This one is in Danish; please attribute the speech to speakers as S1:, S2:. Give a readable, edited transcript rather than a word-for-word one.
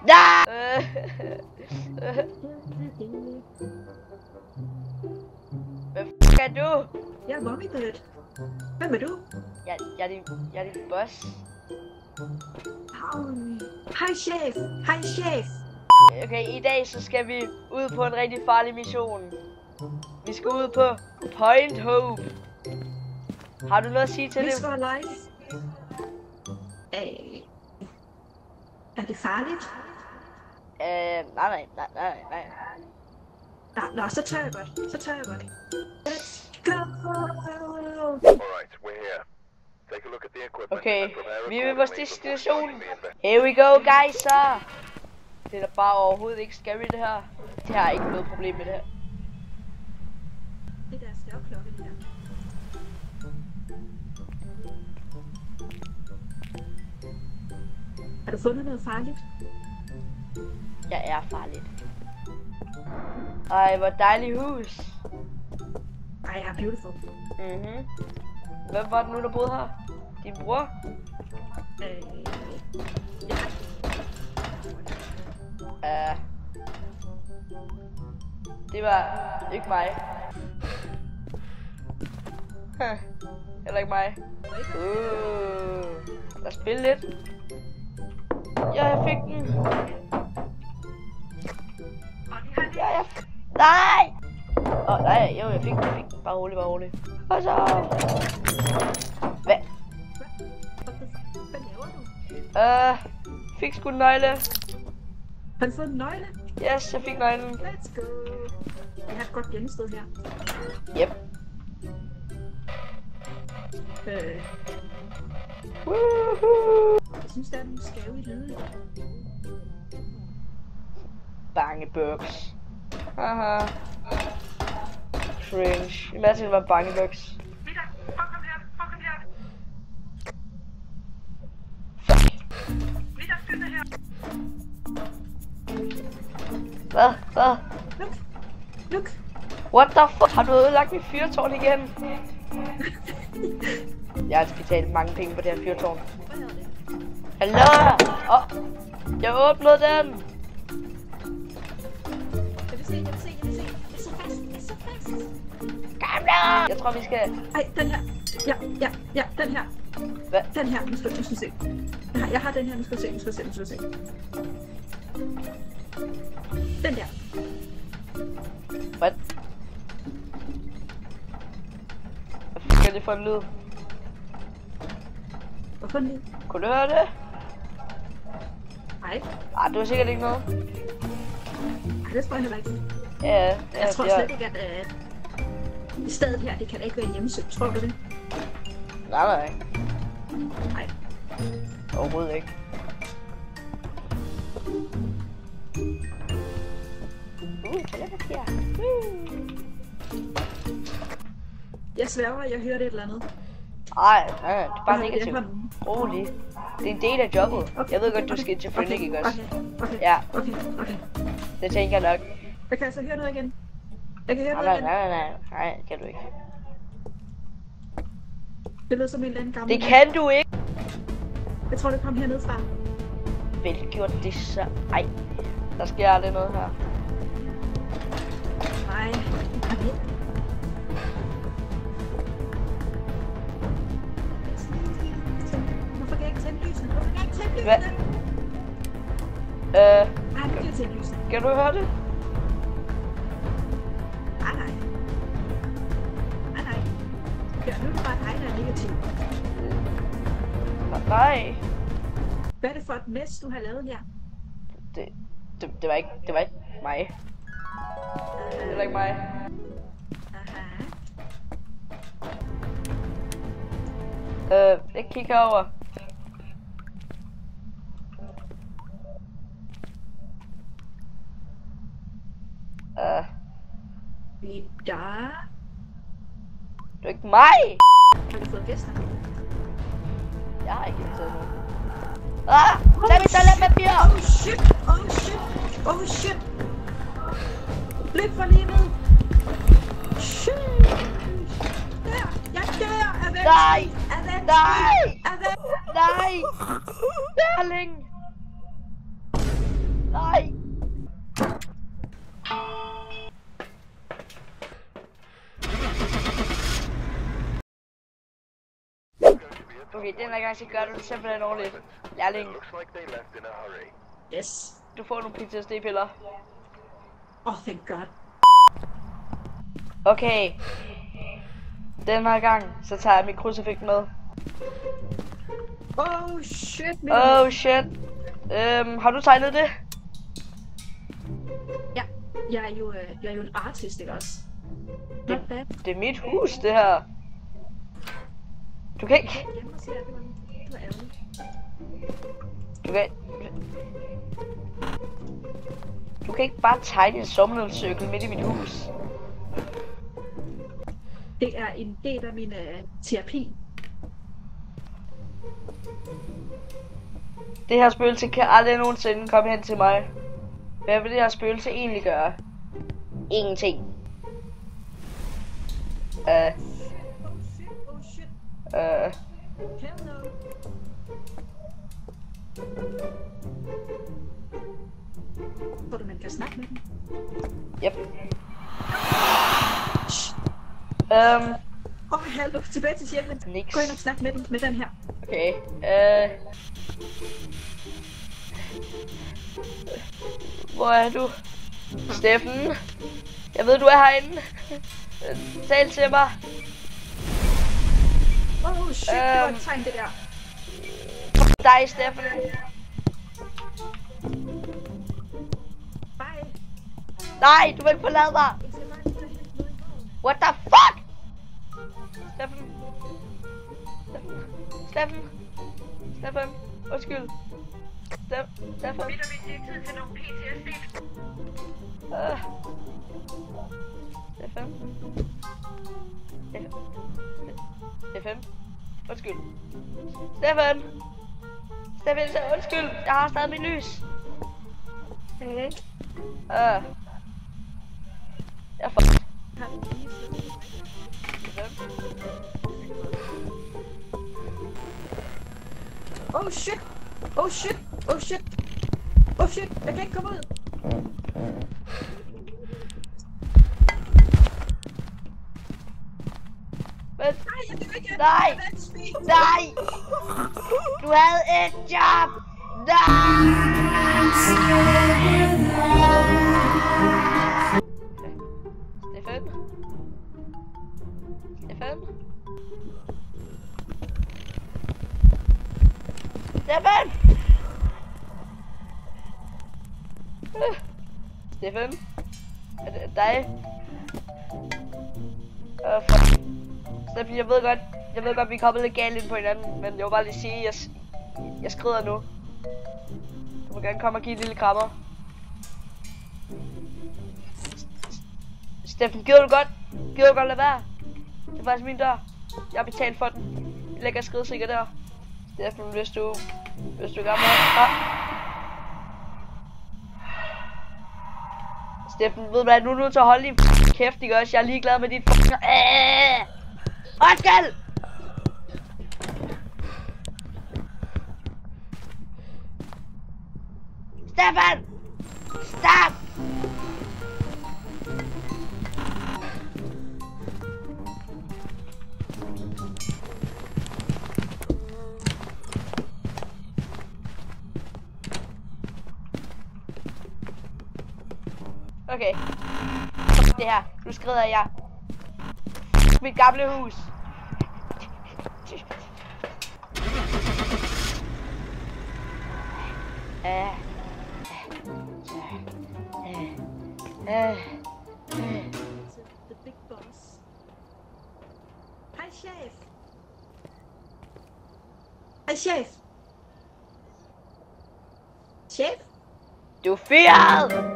S1: Nej! Hvad f*** er du?
S2: Jeg er Mommybird. Hvem er du?
S1: Jeg er din boss.
S2: Hej chef! Hej chef!
S1: Okay, i dag så skal vi ud på en rigtig farlig mission. Vi skal ud på Point Hope. Har du noget at sige til det?
S2: Risk for life. Er det farligt?
S1: Nej.
S2: Nå, så tør jeg godt. Let's go!
S3: Alright, we're here. Take a look at the equipment.
S1: Okay,
S3: and prepare
S1: vi er ved vores
S3: accordingly for
S1: destination.
S3: conducting the
S1: Here we go, guys, så. Det er da bare overhovedet ikke scary, det her. Det har ikke noget problem med det her.
S2: Det der størklokke, det der. Har du fundet noget farligt?
S1: Jeg er farligt. Ej, hvor dejligt hus.
S2: Ej, jeg er beautiful.
S1: Mhm. Hvem var det nu, der boede her? Din bror?
S2: Ja.
S1: Det var ikke mig. Heller ikke mig. Lad os spille lidt. Ja, jeg fik den. Ja, nej! Nej, jo, jeg fik den. Bare rolig. Og så... Hvad?
S2: Hvad laver du?
S1: Fik sgu en nøgle.
S2: Har du fået en nøgle?
S1: Yes, jeg fik nøglen.
S2: Let's go! Jeg har et godt gemmested her.
S1: Yep. Woohoo!
S2: Jeg synes, der er nogle skæve lyde.
S1: Bangebuks. Haha. Cringe. Imagine det var bangebuks.
S2: Peter, prøv kom her. Peter, skynd dig her.
S1: Hvad?
S2: Look.
S1: What the fuck? Har du ødelagt mit fyrtårn igen? Jeg skal betale mange penge på det her fyrtårn. Hallo? Jeg åbnede den.
S2: Jeg vil se. Jeg så fast.
S1: Kom nu! Jeg tror vi skal...
S2: Ej, den her. Ja, den her.
S1: Hvad?
S2: Den her, nu skal du se. Jeg har den her, nu skal du se. Den der.
S1: Hvad? Hvad skal det for en lyd?
S2: Hvorfor den lyd?
S1: Kunne du høre det?
S2: Nej,
S1: Det var sikkert ikke noget.
S2: det tror jeg heller ikke.
S1: Ja,
S2: Jeg tror slet ikke, at stedet her, det kan da ikke være hjemmesøgt. Tror du det?
S1: Nej.
S2: Nej.
S1: Overhovedet ikke. Telepapir.
S2: Jeg sværger, jeg hørte et eller andet.
S1: Nej, det er bare negativt.
S2: Jeg
S1: Rolig. Det er en del af jobbet. Jeg ved godt, du skal til Phoenix, ikke også?
S2: Okay.
S1: Ja.
S2: Okay.
S1: Det tænker jeg nok.
S2: Jeg kan altså høre noget igen. Jeg kan høre noget igen.
S1: Nej, kan du ikke.
S2: Det lyder som en eller anden gammel.
S1: Det kan du ikke!
S2: Jeg tror, det kom hernede fra.
S1: Vel gjort det så... Ej, der sker aldrig noget her.
S2: Nej, kom ind. Hvorfor kan jeg ikke tænde lysene?
S1: Hvad?
S2: Nej, nu kan jeg tænde lysene.
S1: Kan du høre det?
S2: Nej. Ja, nu er det bare dig, der er negativ.
S1: Nej.
S2: Hvad er det for et mess, du har lavet her?
S1: Det var ikke mig. Det var ikke mig.
S2: Aha.
S1: Jeg kigger over.
S2: Der.
S1: Det er ikke mig!
S2: Har du fået gæster?
S1: Jeg har ikke inviteret nogen. Lad mig toiletpapir!
S2: Oh shit! Løb for livet! Shit! Der! Jeg dør!
S1: Nej!
S2: Nej!
S1: Nej! Darling! Nej! Okay, den her gang så gør du det simpelthen ordentligt. Lærling,
S3: Looks like they left in a hurry.
S2: Yes.
S1: du får nogle PTSD-piller.
S2: Thank God.
S1: Okay. Den her gang, så tager jeg mit krucifiks med.
S2: Oh shit, min.
S1: Oh shit. Har du tegnet det?
S2: Ja, jeg er jo en artist, ikke også? Not bad.
S1: Det er mit hus, det her. Du kan ikke...
S2: Jeg må sige, at det var ærgerligt.
S1: Du kan ikke bare tegne en sommercirkel midt i mit hus.
S2: Det er en del af min terapi.
S1: Det her spøgelse kan aldrig nogensinde komme hen til mig. Hvad vil det her spøgelse egentlig gøre? Ingenting.
S2: Oh shit. Hell no. Tror du, man kan snakke med den?
S1: Yep.
S2: Hallo, tilbage til chefen.
S1: Niks.
S2: Gå ind og snak med den her.
S1: Okay, hvor er du? Steffen? Jeg ved, du er herinde. Tal til mig.
S2: Oh shit, det var et tegn, det der.
S1: Dig, Steffen.
S2: Bye.
S1: Nej, du vil ikke forlade mig. What the fuck? Steffen. Undskyld. Steffen.
S2: Bitter, vi siger tid til nogle PTSD.
S1: Steffen. Undskyld. Steffen, undskyld. Jeg har stadig mit lys.
S2: Hey.
S1: Jeg får...
S2: Oh shit. Oh shit. Oh shit. Oh shit. Jeg kan ikke komme ud.
S1: Men...
S2: Nej, jeg kan ikke.
S1: Nej! Nej! Du havde et job! Nej! Steffen? Steffen? Steffen! Steffen? Er det dig? Fuck. Steffen, jeg ved godt, vi er kommet lidt galt ind på hinanden, men jeg vil bare lige sige, jeg skrider nu. Du må gerne komme og give en lille krammer. Steffen, gider du godt lade være? Det er faktisk min dør. Jeg har betalt for den. Jeg lægger skridsikker der. Steffen, hvis du gerne vil have... Steffen, ved du hvad, nu er du nødt til at holde din kæft, ikke også? Jeg er ligeglad med dit Undskyld! Steffen! Stop! Okay. Det her. Nu skrider jeg. Mit gamle hus.
S2: The big boss. Hej chef. Hej chef. Chef?
S1: Du er fyret!